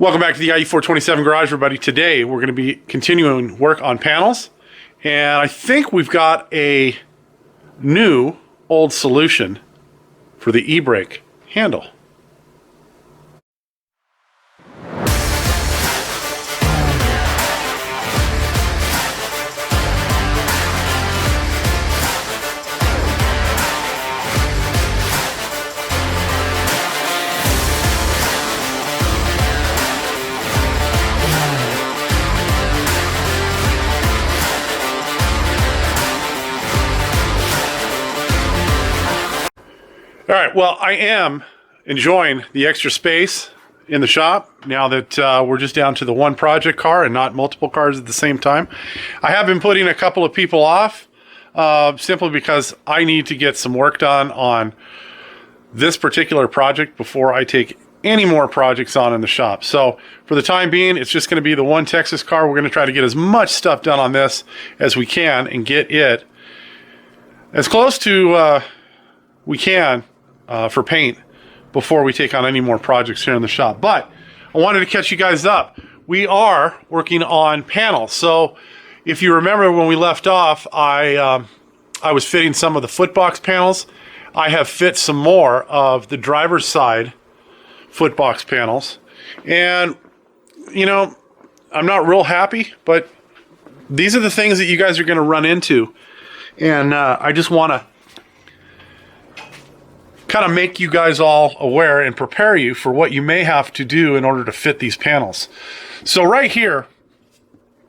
Welcome back to the IE427 Garage, everybody. Today we're going to be continuing work on panels, and I think we've got a new old solution for the e-brake handle. All right, well, I am enjoying the extra space in the shop now that we're just down to the one project car and not multiple cars at the same time. I have been putting a couple of people off simply because I need to get some work done on this particular project before I take any more projects on in the shop. So for the time being, it's just going to be the one Texas car. We're going to try to get as much stuff done on this as we can and get it as close to we can for paint before we take on any more projects here in the shop. But I wanted to catch you guys up. We are working on panels. So if you remember when we left off, I was fitting some of the footbox panels. I have fit some more of the driver's side footbox panels. And, you know, I'm not real happy, but these are the things that you guys are going to run into. And I just want to kind of make you guys all aware and prepare you for what you may have to do in order to fit these panels. So right here,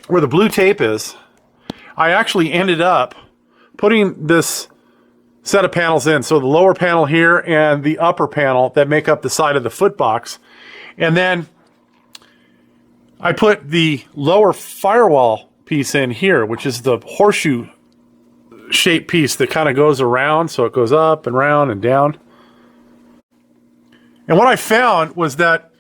where the blue tape is, I actually ended up putting this set of panels in. So the lower panel here and the upper panel that make up the side of the footbox. And then I put the lower firewall piece in here, which is the horseshoe shaped piece that kind of goes around. So it goes up and round and down. And what I found was that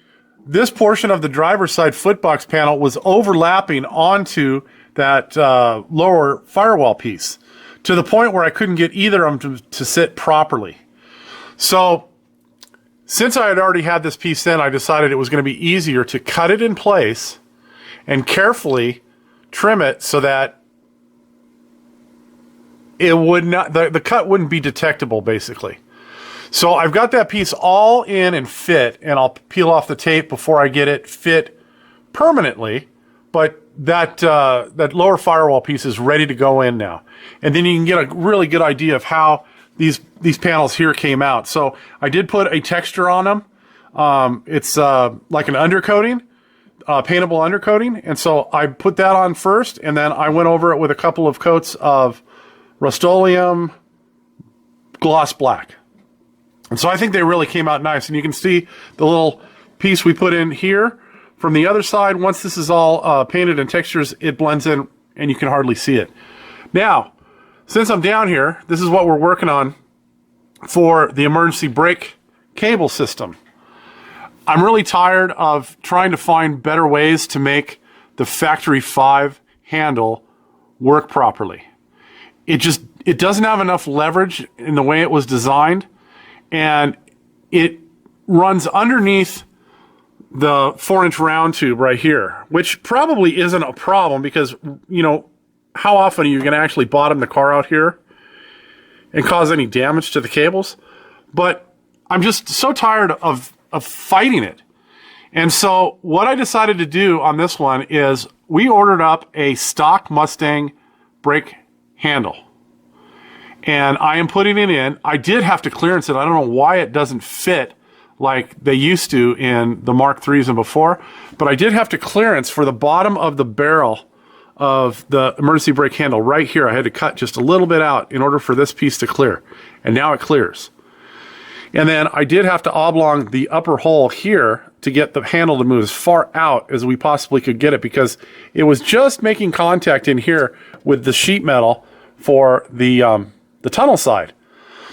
this portion of the driver's side footbox panel was overlapping onto that lower firewall piece to the point where I couldn't get either of them to sit properly. So since I had already had this piece in, I decided it was going to be easier to cut it in place and carefully trim it so that it would not, the cut wouldn't be detectable, basically. So I've got that piece all in and fit, and I'll peel off the tape before I get it fit permanently, but that lower firewall piece is ready to go in now. And then you can get a really good idea of how these panels here came out. So I did put a texture on them. It's like an undercoating, paintable undercoating, and so I put that on first, and then I went over it with a couple of coats of Rust-Oleum gloss black. And so I think they really came out nice. And you can see the little piece we put in here from the other side. Once this is all painted and textures, it blends in and you can hardly see it. Now, since I'm down here, this is what we're working on for the emergency brake cable system. I'm really tired of trying to find better ways to make the Factory 5 handle work properly. It doesn't have enough leverage in the way it was designed. And it runs underneath the 4-inch round tube right here, which probably isn't a problem because, you know, how often are you going to actually bottom the car out here and cause any damage to the cables? But I'm just so tired of fighting it. And so what I decided to do on this one is we ordered up a stock Mustang brake handle. And I am putting it in. I did have to clearance it. I don't know why it doesn't fit like they used to in the Mark IIIs and before, but I did have to clearance for the bottom of the barrel of the emergency brake handle right here. I had to cut just a little bit out in order for this piece to clear, and now it clears. And then I did have to oblong the upper hole here to get the handle to move as far out as we possibly could get it because it was just making contact in here with the sheet metal for the tunnel side.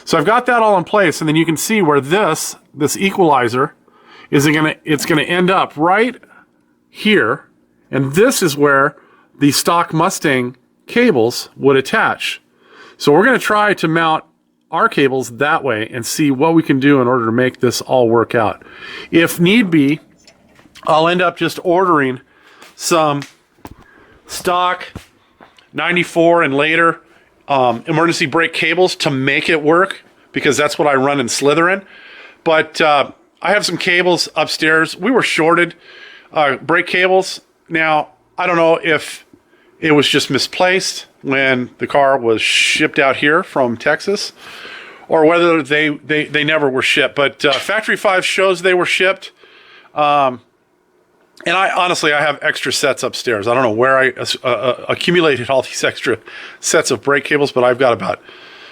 So I've got that all in place, and then you can see where this equalizer it's gonna end up right here, and this is where the stock Mustang cables would attach. So we're gonna try to mount our cables that way and see what we can do in order to make this all work out. If need be, I'll end up just ordering some stock 94 and later emergency brake cables to make it work, because that's what I run in Slytherin. But I have some cables upstairs. We were shorted brake cables. Now, I don't know if it was just misplaced when the car was shipped out here from Texas, or whether they never were shipped. But Factory 5 shows they were shipped. And I honestly have extra sets upstairs. I don't know where I accumulated all these extra sets of brake cables, but I've got about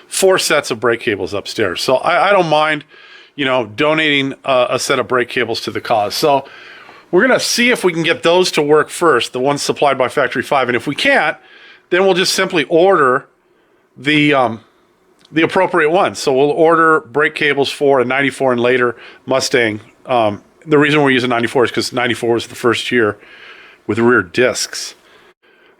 4 sets of brake cables upstairs. So I don't mind, donating a set of brake cables to the cause. So we're going to see if we can get those to work first, the ones supplied by Factory 5. And if we can't, then we'll just simply order the appropriate ones. So we'll order brake cables for a 94 and later Mustang. The reason we're using 94 is because 94 was the first year with rear discs.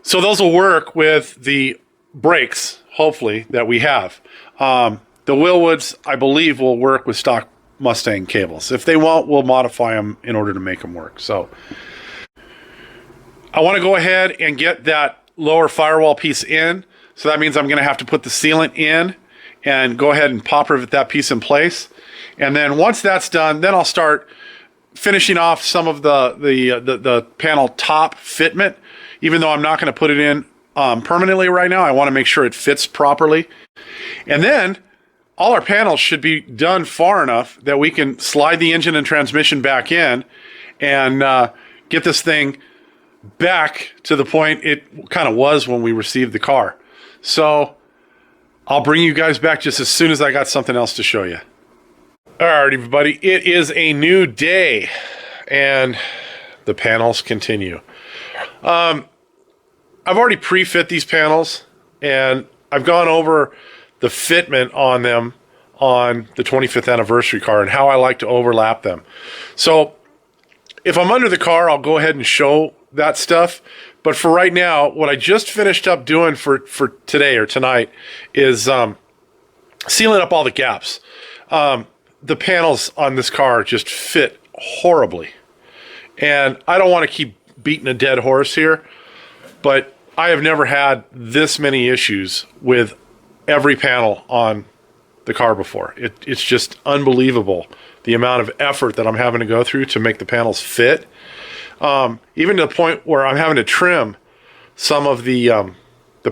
So those will work with the brakes, hopefully, that we have. The Willwoods, I believe, will work with stock Mustang cables. If they won't, we'll modify them in order to make them work. So I want to go ahead and get that lower firewall piece in. So that means I'm going to have to put the sealant in and go ahead and pop rivet that piece in place. And then once that's done, then I'll start finishing off some of the panel top fitment. Even though I'm not going to put it in permanently right now, I want to make sure it fits properly. And then all our panels should be done far enough that we can slide the engine and transmission back in and get this thing back to the point it kind of was when we received the car. So I'll bring you guys back just as soon as I got something else to show you. All right, everybody, it is a new day, and the panels continue. I've already pre-fit these panels, and I've gone over the fitment on them on the 25th anniversary car and how I like to overlap them. So if I'm under the car, I'll go ahead and show that stuff. But for right now, what I just finished up doing for today or tonight is sealing up all the gaps. The panels on this car just fit horribly. And I don't want to keep beating a dead horse here, but I have never had this many issues with every panel on the car before. It's just unbelievable the amount of effort that I'm having to go through to make the panels fit. Even to the point where I'm having to trim some of the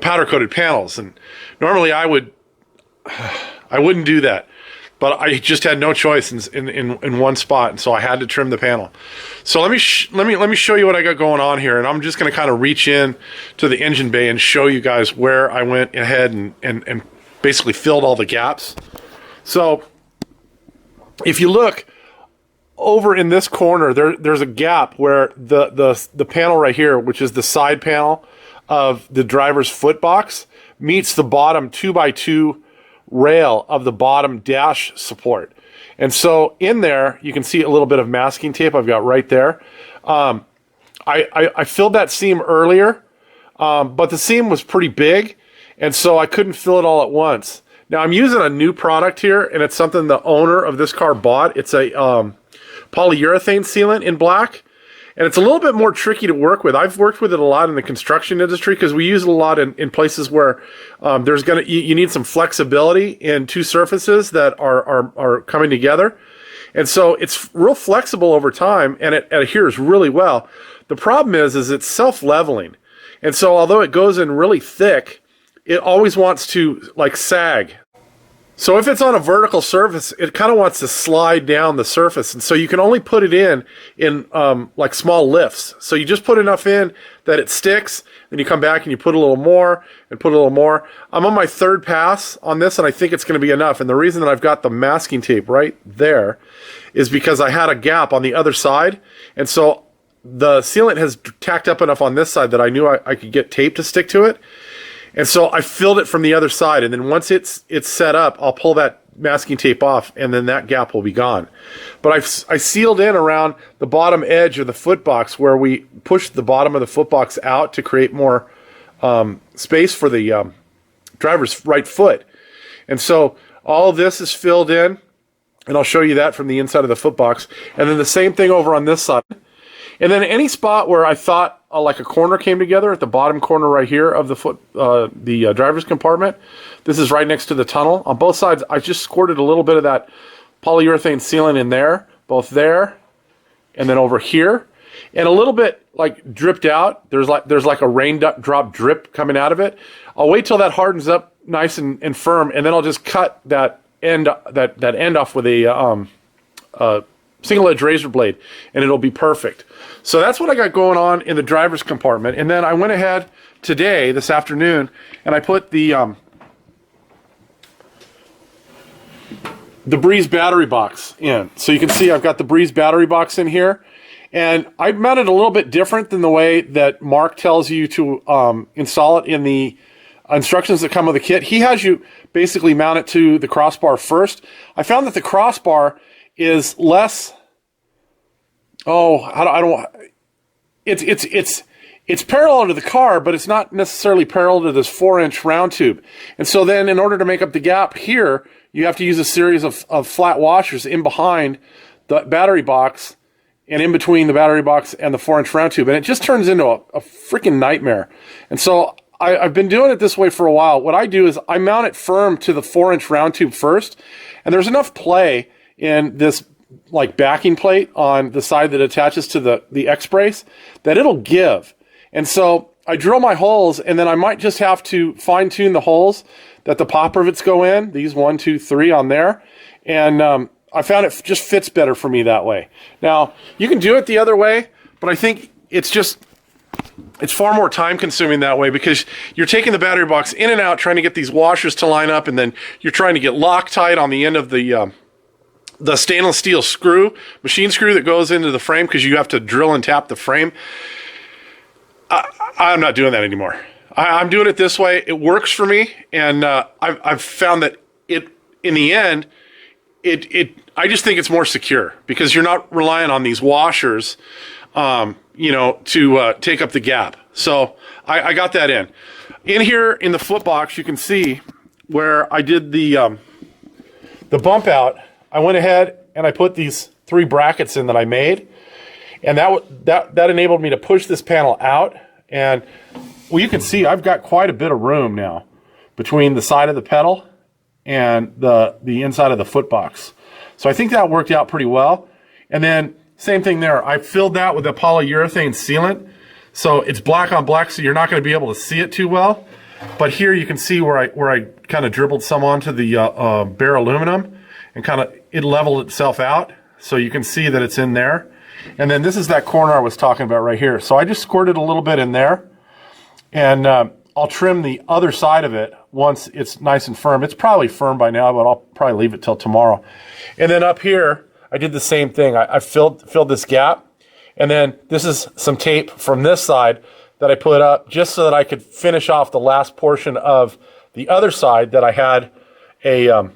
powder coated panels. And normally I wouldn't do that. But I just had no choice in one spot, and so I had to trim the panel. So let me show you what I got going on here, and I'm just going to kind of reach in to the engine bay and show you guys where I went ahead and basically filled all the gaps. So if you look over in this corner, there's a gap where the panel right here, which is the side panel of the driver's foot box, meets the bottom 2x2 rail of the bottom dash support. And so in there, you can see a little bit of masking tape I've got right there. I filled that seam earlier, but the seam was pretty big, and so I couldn't fill it all at once. Now I'm using a new product here, and it's something the owner of this car bought. It's a polyurethane sealant in black. And it's a little bit more tricky to work with. I've worked with it a lot in the construction industry because we use it a lot in places where you need some flexibility in two surfaces that are coming together. And so it's real flexible over time, and it adheres really well. The problem is it's self-leveling. And so although it goes in really thick, it always wants to like sag. So if it's on a vertical surface, it kind of wants to slide down the surface. And so you can only put it in like small lifts. So you just put enough in that it sticks, then you come back and you put a little more and put a little more. I'm on my third pass on this, and I think it's going to be enough. And the reason that I've got the masking tape right there is because I had a gap on the other side. And so the sealant has tacked up enough on this side that I knew I could get tape to stick to it. And so I filled it from the other side, and then once it's set up, I'll pull that masking tape off, and then that gap will be gone. But I sealed in around the bottom edge of the foot box where we pushed the bottom of the foot box out to create more space for the driver's right foot. And so all of this is filled in, and I'll show you that from the inside of the foot box. And then the same thing over on this side. And then any spot where I thought like a corner came together at the bottom corner right here of the driver's compartment. This is right next to the tunnel. On both sides, I just squirted a little bit of that polyurethane sealant in there, both there and then over here. And a little bit like dripped out. There's like a raindrop drip coming out of it. I'll wait till that hardens up nice and firm, and then I'll just cut that end off with a single edge razor blade, and it'll be perfect. So that's what I got going on in the driver's compartment. And then I went ahead today, this afternoon, and I put the Breeze battery box in. So you can see I've got the Breeze battery box in here. And I mounted a little bit different than the way that Mark tells you to install it in the instructions that come with the kit. He has you basically mount it to the crossbar first. I found that the crossbar is less. It's parallel to the car, but it's not necessarily parallel to this 4-inch round tube. And so then, in order to make up the gap here, you have to use a series of flat washers in behind the battery box and in between the battery box and the 4-inch round tube, and it just turns into a freaking nightmare. And so I've been doing it this way for a while. What I do is I mount it firm to the 4-inch round tube first, and there's enough play in this like backing plate on the side that attaches to the X-brace that it'll give. And so I drill my holes, and then I might just have to fine-tune the holes that the pop rivets go in, these 1, 2, 3 on there, and I found it just fits better for me that way. Now, you can do it the other way, but I think it's far more time consuming that way, because you're taking the battery box in and out trying to get these washers to line up, and then you're trying to get Loctite on the end of the stainless steel screw, machine screw that goes into the frame, because you have to drill and tap the frame. I'm not doing that anymore. I'm doing it this way. It works for me, and I've found that in the end, I just think it's more secure, because you're not relying on these washers, to take up the gap. So I got that in. In here in the foot box, you can see where I did the bump out. I went ahead and I put these 3 brackets in that I made, and that enabled me to push this panel out. And well, you can see I've got quite a bit of room now between the side of the pedal and the inside of the foot box. So I think that worked out pretty well. And then same thing there. I filled that with a polyurethane sealant. So it's black on black, so you're not going to be able to see it too well. But here you can see where I kind of dribbled some onto the bare aluminum, and kind of it leveled itself out. So you can see that it's in there. And then this is that corner I was talking about right here. So I just squirted a little bit in there, and I'll trim the other side of it once it's nice and firm. It's probably firm by now, but I'll probably leave it till tomorrow. And then up here, I did the same thing. I filled this gap, and then this is some tape from this side that I put up just so that I could finish off the last portion of the other side that I had an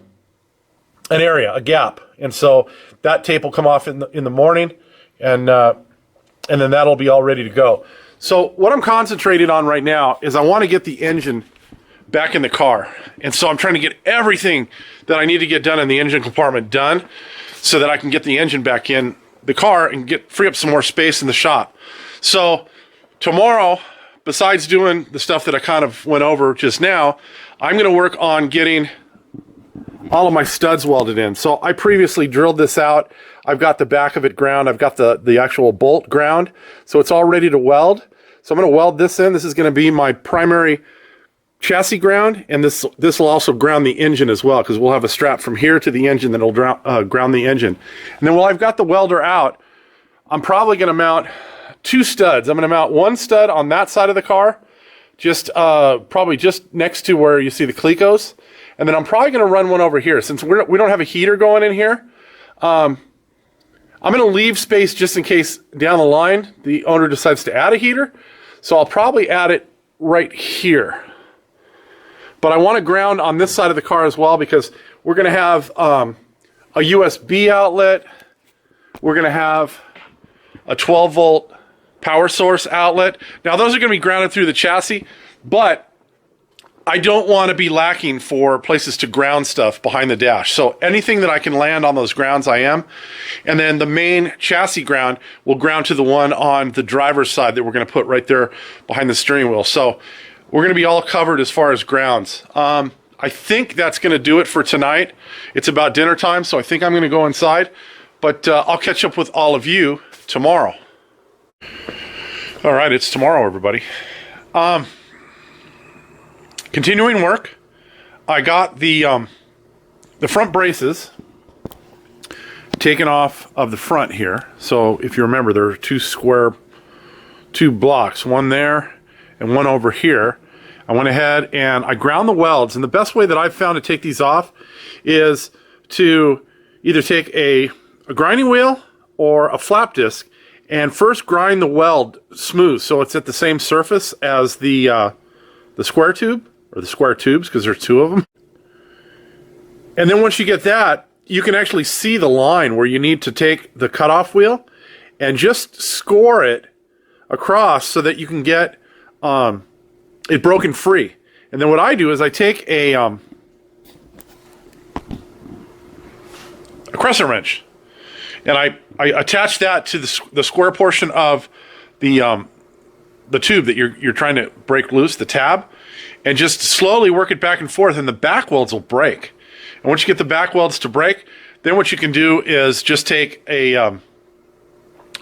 area, a gap. And so that tape will come off in the morning, and then that'll be all ready to go. So what I'm concentrating on right now is I want to get the engine back in the car. And so I'm trying to get everything that I need to get done in the engine compartment done, so that I can get the engine back in the car and free up some more space in the shop. So tomorrow, besides doing the stuff that I kind of went over just now, I'm going to work on getting all of my studs welded in. So I previously drilled this out. I've got the back of it ground. I've got the actual bolt ground. So it's all ready to weld. So I'm going to weld this in. This is going to be my primary chassis ground, and this will also ground the engine as well, because we'll have a strap from here to the engine that will ground the engine. And then while I've got the welder out, I'm probably going to mount 2 studs. I'm going to mount 1 stud on that side of the car, probably just next to where you see the Clecos. And then I'm probably going to run one over here. Since we don't have a heater going in here, I'm going to leave space just in case down the line the owner decides to add a heater. So I'll probably add it right here. But I want to ground on this side of the car as well, because we're going to have a USB outlet. We're going to have a 12-volt power source outlet. Now, those are going to be grounded through the chassis, but I don't want to be lacking for places to ground stuff behind the dash. So anything that I can land on those grounds, I am. And then the main chassis ground will ground to the one on the driver's side that we're going to put right there behind the steering wheel. So we're going to be all covered as far as grounds. I think that's going to do it for tonight. It's about dinner time, so I think I'm going to go inside. But I'll catch up with all of you tomorrow. All right, it's tomorrow, everybody. Continuing work. I got the front braces taken off of the front here. So if you remember, there are two blocks, one there and one over here. I went ahead and I ground the welds, and the best way that I've found to take these off is to either take a grinding wheel or a flap disc and first grind the weld smooth so it's at the same surface as the square tube, or the square tubes, because there's two of them. And then once you get that, you can actually see the line where you need to take the cutoff wheel and just score it across so that you can get it broken free. And then what I do is I take a crescent wrench and I attach that to the square portion of the tube that you're trying to break loose, the tab, and just slowly work it back and forth, and the back welds will break. And once you get the back welds to break, then what you can do is just take a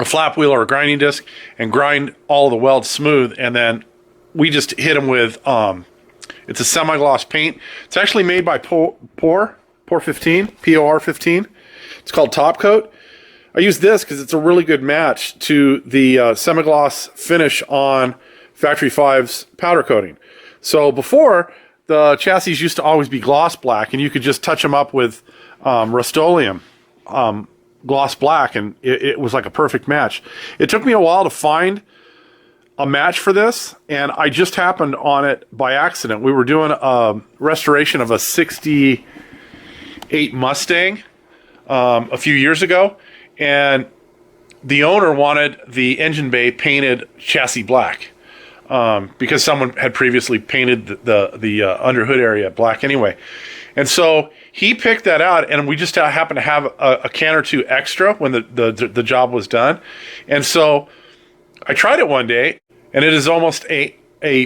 flap wheel or a grinding disc and grind all the welds smooth, and then we just hit them with, it's a semi-gloss paint. It's actually made by POR 15, POR 15. It's called Top Coat. I use this because it's a really good match to the semi-gloss finish on Factory 5's powder coating. So before, the chassis used to always be gloss black, and you could just touch them up with Rust-Oleum gloss black, and it was like a perfect match. It took me a while to find a match for this, and I just happened on it by accident. We were doing a restoration of a 68 Mustang a few years ago, and the owner wanted the engine bay painted chassis black. Because someone had previously painted the under hood area black anyway. And so he picked that out, and we just happened to have a can or two extra when the job was done. And so I tried it one day, and it is almost a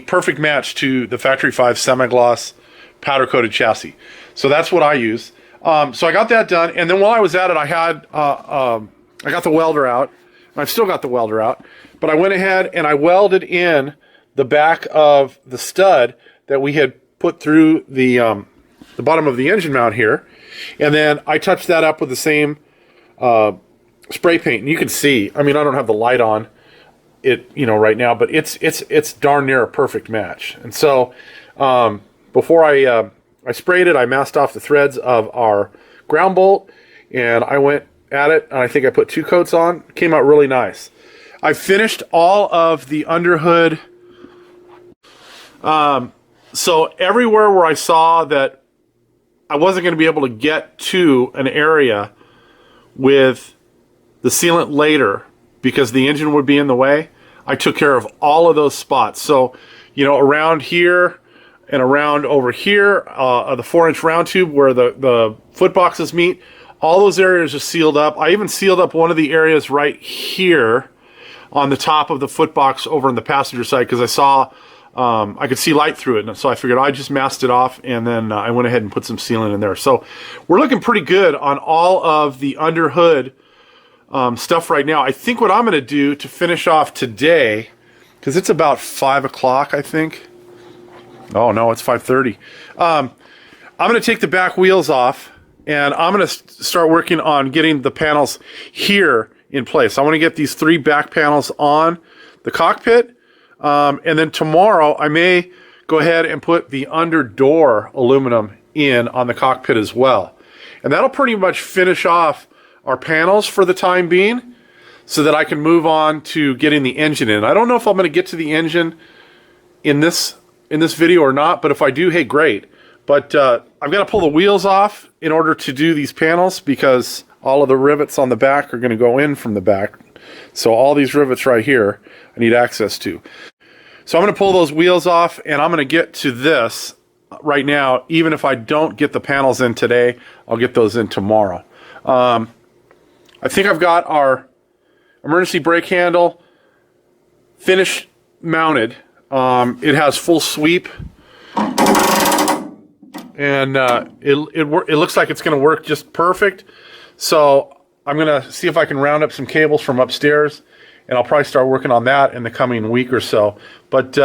perfect match to the Factory 5 semi-gloss powder-coated chassis. So that's what I use. So I got that done, and then while I was at it, I got the welder out. I've still got the welder out, but I went ahead and I welded in the back of the stud that we had put through the bottom of the engine mount here, and then I touched that up with the same spray paint. And you can see, I mean, I don't have the light on it, right now, but it's darn near a perfect match. And so before I sprayed it, I masked off the threads of our ground bolt, and I went at it, and I think I put 2 coats on. It came out really nice. I finished all of the underhood. So everywhere where I saw that I wasn't going to be able to get to an area with the sealant later because the engine would be in the way, I took care of all of those spots. So, around here and around over here, the 4-inch round tube where the foot boxes meet, all those areas are sealed up. I even sealed up one of the areas right here on the top of the foot box over on the passenger side because I saw I could see light through it, and so I figured I just masked it off, and then I went ahead and put some sealant in there. So we're looking pretty good on all of the under hood stuff right now. I think what I'm going to do to finish off today, because it's about 5 o'clock, I think. Oh no, it's 5:30. I'm going to take the back wheels off, and I'm going to start working on getting the panels here in place. I want to get these 3 back panels on the cockpit. And then tomorrow I may go ahead and put the under door aluminum in on the cockpit as well. And that'll pretty much finish off our panels for the time being so that I can move on to getting the engine in. I don't know if I'm going to get to the engine in this video or not, but if I do, hey, great. But I've got to pull the wheels off in order to do these panels because all of the rivets on the back are going to go in from the back. So all these rivets right here I need access to. So I'm going to pull those wheels off, and I'm going to get to this right now, even if I don't get the panels in today, I'll get those in tomorrow. I think I've got our emergency brake handle finished mounted. It has full sweep, and it looks like it's going to work just perfect. So I'm going to see if I can round up some cables from upstairs, and I'll probably start working on that in the coming week or so. But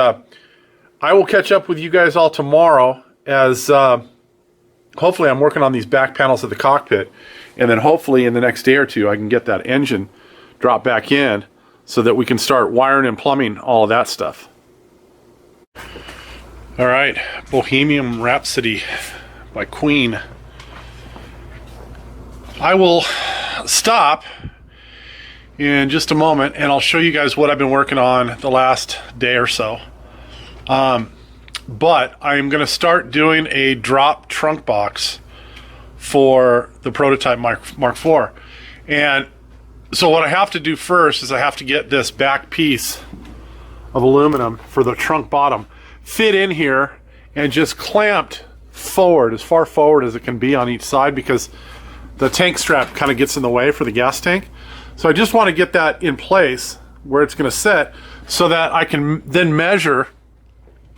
I will catch up with you guys all tomorrow as hopefully I'm working on these back panels of the cockpit, and then hopefully in the next day or two I can get that engine dropped back in so that we can start wiring and plumbing all of that stuff. All right, Bohemian Rhapsody by Queen. I will stop in just a moment and I'll show you guys what I've been working on the last day or so. But I'm going to start doing a drop trunk box for the prototype Mark IV. And so what I have to do first is I have to get this back piece of aluminum for the trunk bottom fit in here and just clamped forward, as far forward as it can be on each side, because the tank strap kind of gets in the way for the gas tank. So I just want to get that in place where it's going to sit so that I can then measure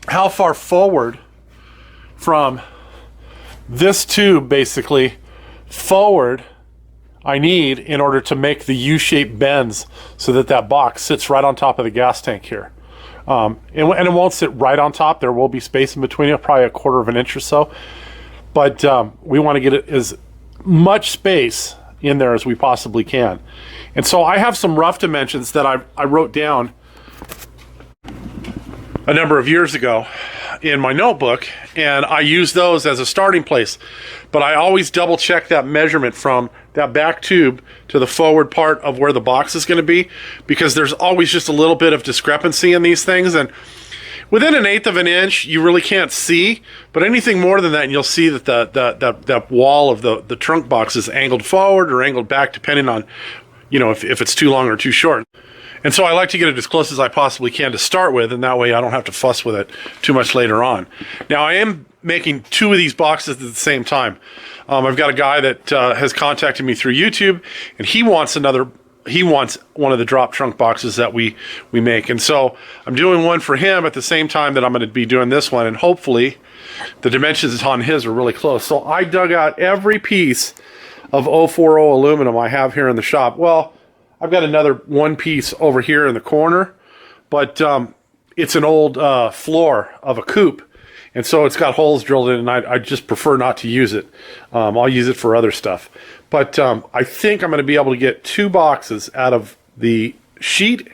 how far forward from this tube basically forward I need in order to make the U-shaped bends so that that box sits right on top of the gas tank here. And it won't sit right on top. There will be space in between it, probably 1/4 of an inch or so. But we want to get it as much space in there as we possibly can. And so I have some rough dimensions that I wrote down a number of years ago in my notebook, and I use those as a starting place. But I always double check that measurement from that back tube to the forward part of where the box is going to be, because there's always just a little bit of discrepancy in these things, and within 1/8 of an inch you really can't see, but anything more than that and you'll see that that wall of the trunk box is angled forward or angled back, depending on, you know, if it's too long or too short. And so I like to get it as close as I possibly can to start with, and that way I don't have to fuss with it too much later on. Now I am making 2 of these boxes at the same time. I've got a guy that has contacted me through YouTube, and he wants one of the drop trunk boxes that we make. And so I'm doing one for him at the same time that I'm going to be doing this one, and hopefully the dimensions on his are really close. So I dug out every piece of 040 aluminum I have here in the shop. Well, I've got another one piece over here in the corner, but it's an old floor of a coupe, and so it's got holes drilled in, and I just prefer not to use it. I'll use it for other stuff. But I think I'm going to be able to get 2 boxes out of the sheet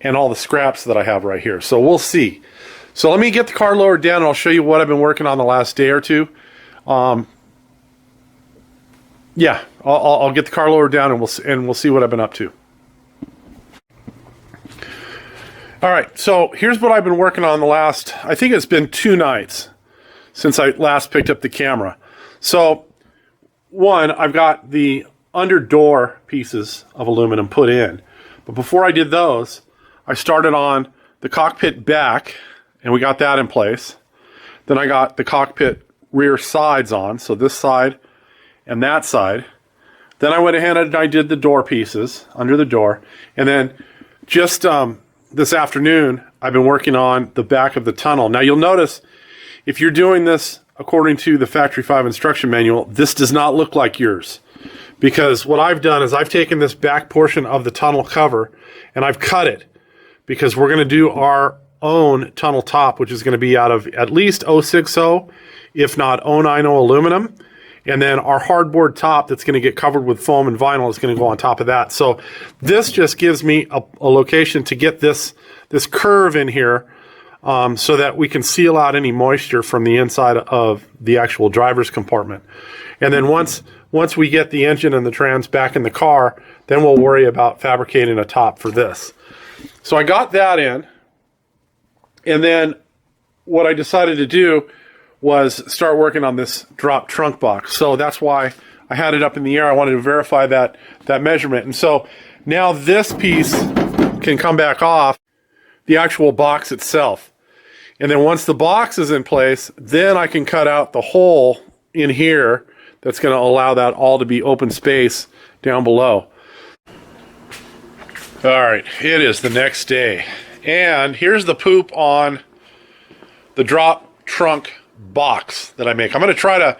and all the scraps that I have right here. So we'll see. So let me get the car lowered down, and I'll show you what I've been working on the last day or two. Yeah, I'll get the car lowered down, and we'll see what I've been up to. All right, so here's what I've been working on the last, I think it's been 2 nights since I last picked up the camera. So one, I've got the under door pieces of aluminum put in, but before I did those, I started on the cockpit back, and we got that in place. Then I got the cockpit rear sides on, so this side and that side. Then I went ahead and I did the door pieces under the door, and then just this afternoon I've been working on the back of the tunnel. Now you'll notice, if you're doing this according to the Factory 5 instruction manual, this does not look like yours, because what I've done is I've taken this back portion of the tunnel cover and I've cut it, because we're going to do our own tunnel top, which is going to be out of at least 060, if not 090 aluminum. And then our hardboard top that's going to get covered with foam and vinyl is going to go on top of that. So this just gives me a location to get this curve in here, so that we can seal out any moisture from the inside of the actual driver's compartment. And then once we get the engine and the trans back in the car, then we'll worry about fabricating a top for this. So I got that in, and then what I decided to do was start working on this drop trunk box. So that's why I had it up in the air. I wanted to verify that measurement. And so now this piece can come back off the actual box itself. And then once the box is in place, then I can cut out the hole in here that's going to allow that all to be open space down below. All right, it is the next day. And here's the poop on the drop trunk box that I make. I'm going to try to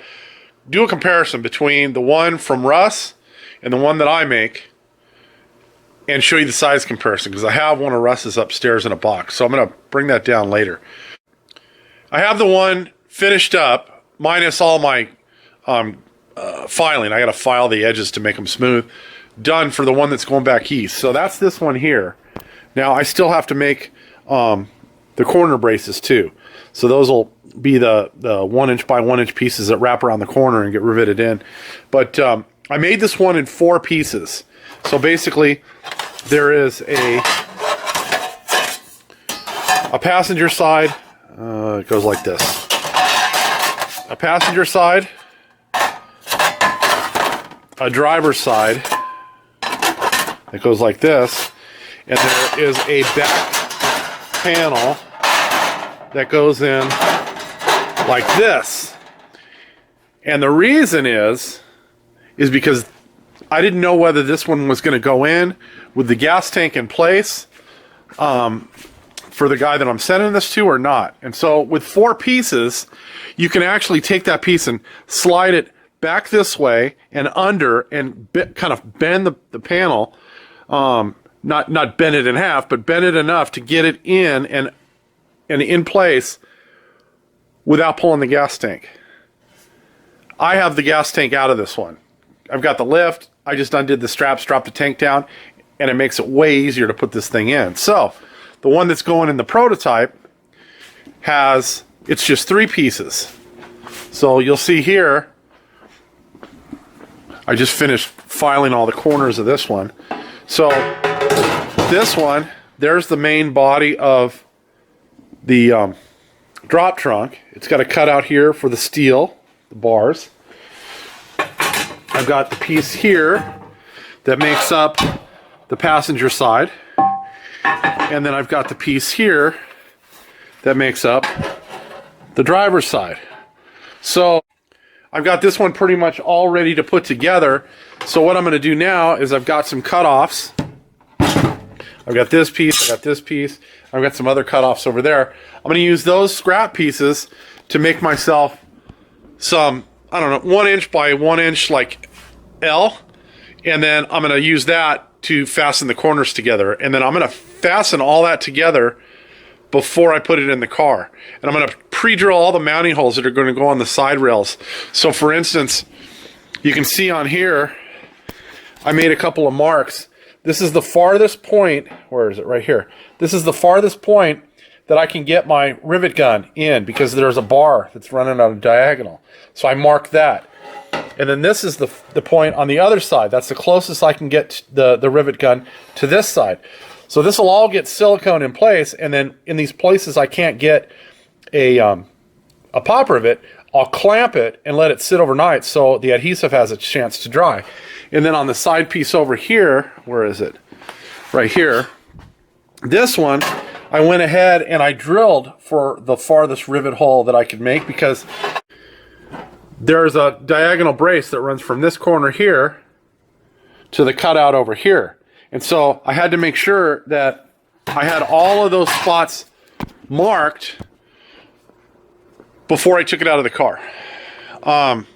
do a comparison between the one from Russ and the one that I make and show you the size comparison, because I have one of Russ's upstairs in a box. So I'm going to bring that down later. I have the one finished up, minus all my filing. I got to file the edges to make them smooth. Done for the one that's going back east. So that's this one here. Now I still have to make the corner braces too. So those will be the 1 inch by 1 inch pieces that wrap around the corner and get riveted in. But I made this one in 4 pieces. So basically there is a passenger side. It goes like this. A passenger side, a driver's side. It goes like this, and there is a back panel that goes in like this. And the reason is because I didn't know whether this one was going to go in with the gas tank in place for the guy that I'm sending this to or not. And so with 4 pieces, you can actually take that piece and slide it back this way and under and kind of bend the panel. Not bend it in half, but bend it enough to get it in and in place without pulling the gas tank. I have the gas tank out of this one. I've got the lift. I just undid the straps, dropped the tank down, and it makes it way easier to put this thing in. So the one that's going in the prototype it's just 3 pieces. So you'll see here, I just finished filing all the corners of this one. So this one, there's the main body of the drop trunk. It's got a cutout here for the steel, the bars. I've got the piece here that makes up the passenger side. And then I've got the piece here that makes up the driver's side. So I've got this one pretty much all ready to put together. So what I'm going to do now is I've got some cutoffs. I've got this piece, I've got this piece, I've got some other cutoffs over there. I'm going to use those scrap pieces to make myself some, I don't know, 1 inch by 1 inch like L. And then I'm going to use that to fasten the corners together. And then I'm going to fasten all that together before I put it in the car. And I'm going to pre-drill all the mounting holes that are going to go on the side rails. So for instance, you can see on here, I made a couple of marks. This is the farthest point, where is it? Right here. This is the farthest point that I can get my rivet gun in, because there's a bar that's running on a diagonal. So I marked that. And then this is the point on the other side. That's the closest I can get the rivet gun to this side. So this will all get silicone in place, and then in these places I can't get a pop rivet, I'll clamp it and let it sit overnight so the adhesive has a chance to dry. And then on the side piece over here, where is it? Right here. This one, I went ahead and I drilled for the farthest rivet hole that I could make, because there's a diagonal brace that runs from this corner here to the cutout over here. And so I had to make sure that I had all of those spots marked before I took it out of the car. And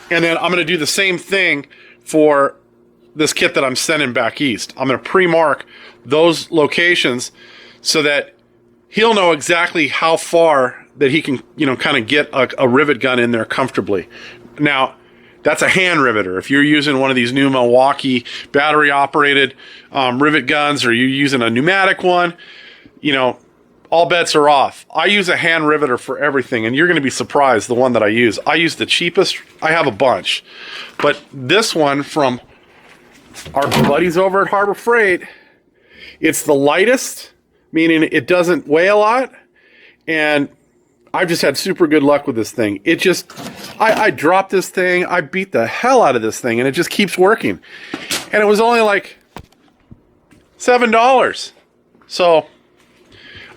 then I'm going to do the same thing for this kit that I'm sending back east. I'm going to pre-mark those locations so that he'll know exactly how far that he can, kind of get a rivet gun in there comfortably. Now, that's a hand riveter. If you're using one of these new Milwaukee battery-operated rivet guns, or you're using a pneumatic one, all bets are off. I use a hand riveter for everything, and you're going to be surprised the one that I use. I use the cheapest. I have a bunch. But this one from our buddies over at Harbor Freight, it's the lightest, meaning it doesn't weigh a lot, and I've just had super good luck with this thing. It just, I dropped this thing, I beat the hell out of this thing, and it just keeps working. And it was only like $7. So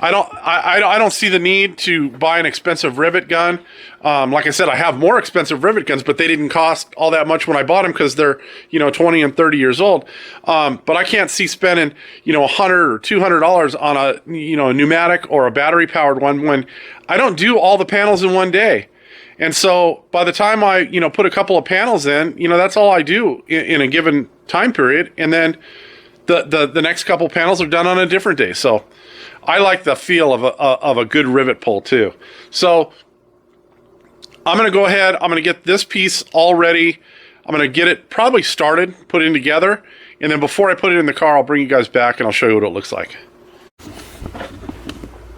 I don't see the need to buy an expensive rivet gun. Like I said, I have more expensive rivet guns, but they didn't cost all that much when I bought them because they're, 20 and 30 years old. But I can't see spending, $100 or $200 on a, a pneumatic or a battery powered one when I don't do all the panels in one day. And so by the time I, put a couple of panels in, that's all I do in a given time period. And then the next couple panels are done on a different day. So I like the feel of a good rivet pull too. So I'm going to go ahead. I'm going to get this piece all ready. I'm going to get it probably started, put it together. And then before I put it in the car, I'll bring you guys back and I'll show you what it looks like.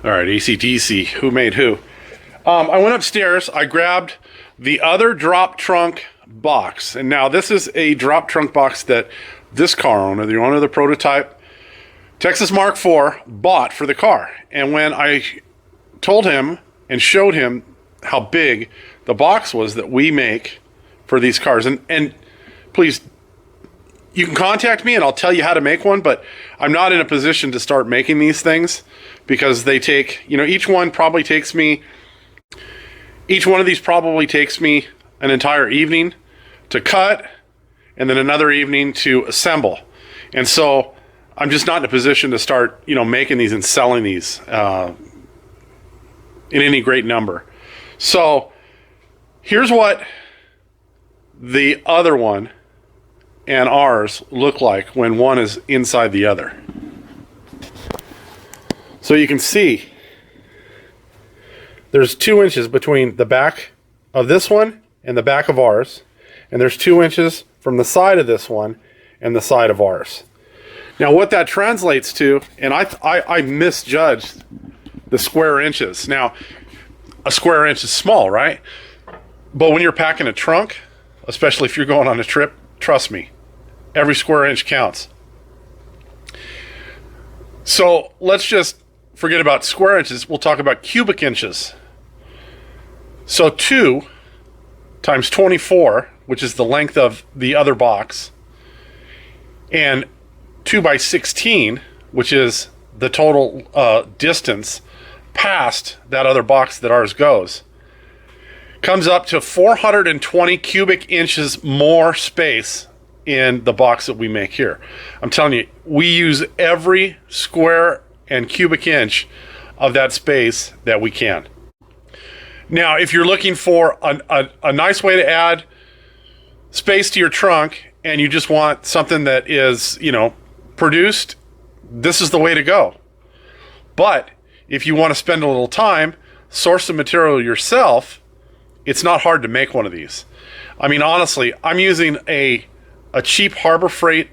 All right, AC/DC, who made who? I went upstairs. I grabbed the other drop trunk box. And now this is a drop trunk box that this car owner, the owner of the prototype Texas Mark IV, bought for the car. And when I told him and showed him how big the box was that we make for these cars, and please, you can contact me and I'll tell you how to make one, but I'm not in a position to start making these things because they take, each one of these probably takes me an entire evening to cut and then another evening to assemble. And so I'm just not in a position to start, making these and selling these in any great number. So here's what the other one and ours look like when one is inside the other. So you can see there's 2 inches between the back of this one and the back of ours, and there's 2 inches from the side of this one and the side of ours. Now what that translates to, and I misjudged the square inches. Now a square inch is small, right? But when you're packing a trunk, especially if you're going on a trip, trust me, every square inch counts. So let's just forget about square inches. We'll talk about cubic inches. So 2 times 24, which is the length of the other box, and 2 by 16, which is the total distance past that other box that ours goes, comes up to 420 cubic inches more space in the box that we make here. I'm telling you, we use every square and cubic inch of that space that we can. Now, if you're looking for a nice way to add space to your trunk and you just want something that is, produced, this is the way to go. But if you want to spend a little time, source the material yourself, it's not hard to make one of these. I mean, honestly, I'm using a cheap Harbor Freight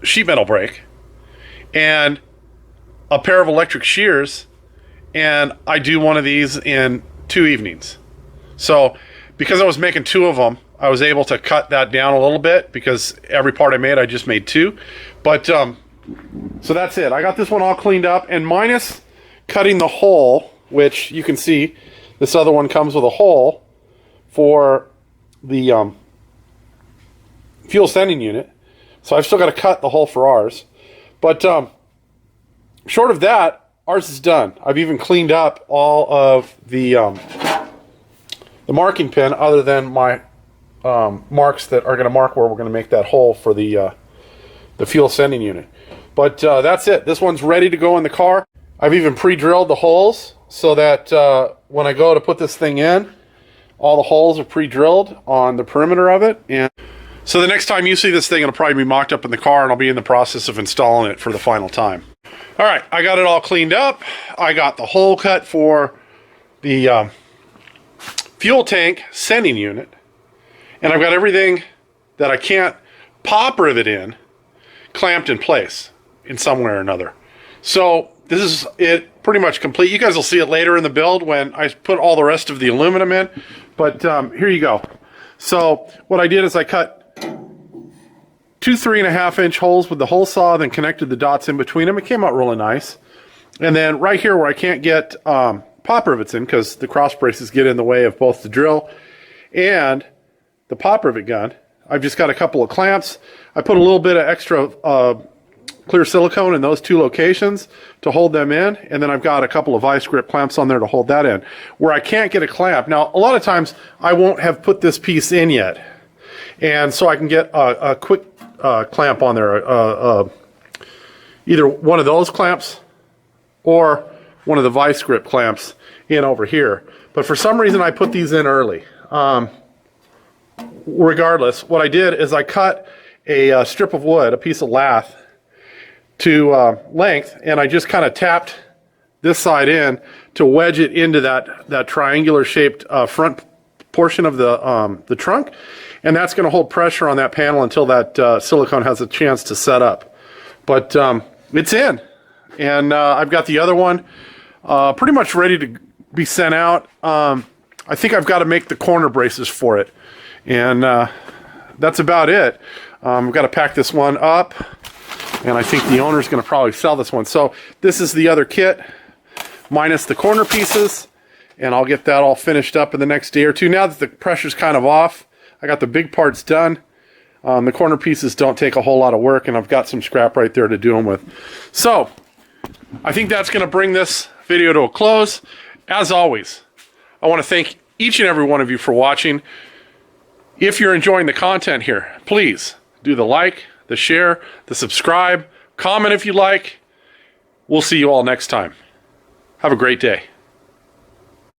sheet metal brake and a pair of electric shears, and I do one of these in 2 evenings. So because I was making 2 of them, I was able to cut that down a little bit because every part I made, I just made 2. But so that's it. I got this one all cleaned up, and minus cutting the hole, which you can see this other one comes with a hole for the fuel sending unit. So I've still got to cut the hole for ours. But short of that, ours is done. I've even cleaned up all of the marking pin other than my marks that are going to mark where we're going to make that hole for the fuel sending unit. But that's it. This one's ready to go in the car. I've even pre-drilled the holes so that when I go to put this thing in, all the holes are pre-drilled on the perimeter of it. And so the next time you see this thing, it'll probably be mocked up in the car, and I'll be in the process of installing it for the final time. All right, I got it all cleaned up. I got the hole cut for the fuel tank sending unit, and I've got everything that I can't pop rivet in clamped in place in some way or another. So this is it pretty much complete. You guys will see it later in the build when I put all the rest of the aluminum in, but here you go. So what I did is I cut 2 3.5-inch holes with the hole saw, then connected the dots in between them. It came out really nice. And then right here where I can't get pop rivets in because the cross braces get in the way of both the drill and the pop rivet gun, I've just got a couple of clamps. I put a little bit of extra clear silicone in those two locations to hold them in, and then I've got a couple of vice grip clamps on there to hold that in. Where I can't get a clamp, now a lot of times I won't have put this piece in yet, and so I can get a quick clamp on there, either one of those clamps or one of the vice grip clamps in over here. But for some reason I put these in early. Regardless, what I did is I cut a strip of wood, a piece of lath, to length, and I just kind of tapped this side in to wedge it into that triangular shaped front portion of the trunk, and that's going to hold pressure on that panel until that silicone has a chance to set up. But it's in, and I've got the other one pretty much ready to be sent out. I think I've got to make the corner braces for it, and that's about it. I've got to pack this one up, and I think the owner's going to probably sell this one. So this is the other kit minus the corner pieces, and I'll get that all finished up in the next day or two. Now that the pressure's kind of off, I got the big parts done. The corner pieces don't take a whole lot of work, and I've got some scrap right there to do them with. So I think that's going to bring this video to a close. As always, I want to thank each and every one of you for watching. If you're enjoying the content here, please do the like, the share, the subscribe, comment if you like. We'll see you all next time. Have a great day.